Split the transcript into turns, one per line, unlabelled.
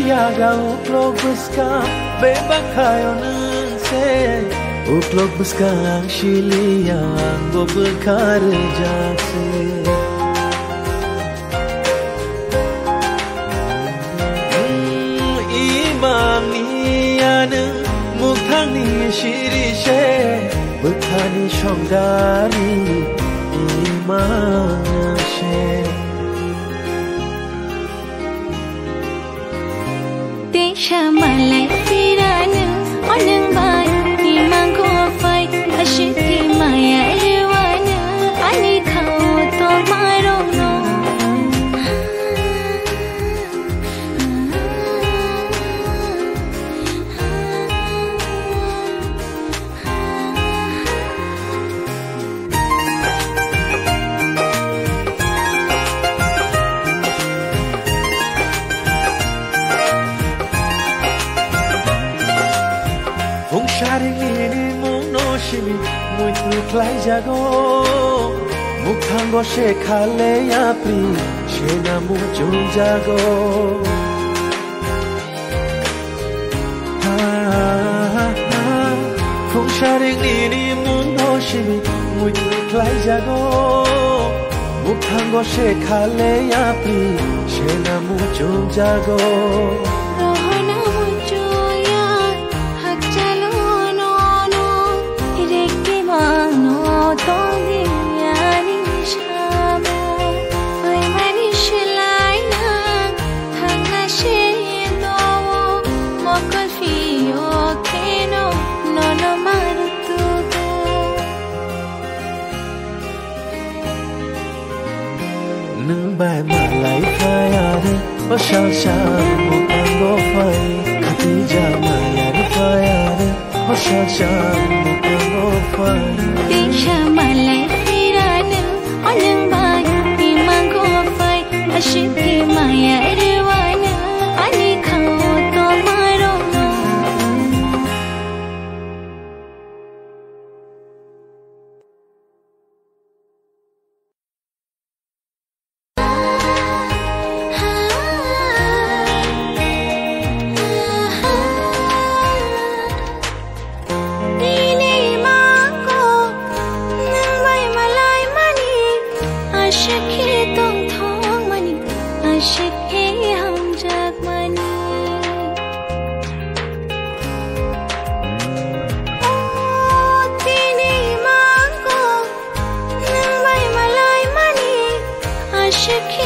Yaga uklog buska bebakayonan se uklog buska shiliya go bekar jase imamniyan mukhani shirishe bukhani shongari imanashe
Shamalai firana onang bai imang ko fai ashiti maya irwana ani khao to marong no
Sharingini muno shimi muito clay jago mukhango she khale yapri shena mujo jago Fung sharingini muno shimi muito clay jago mukhango she khale yapri shena mujo jago Nâng bài mà lại phai à đây Có sao sao một anh có phai Khá tí ra mà lại đi phai à đây Có sao sao một anh có phai
Tí ra mà lại phi ra nâng Có nâng bài Vì mang có phai Hãy ship khi mà lại đi vào nâng Anh đi khảo tỏ mai đâu nâng Shake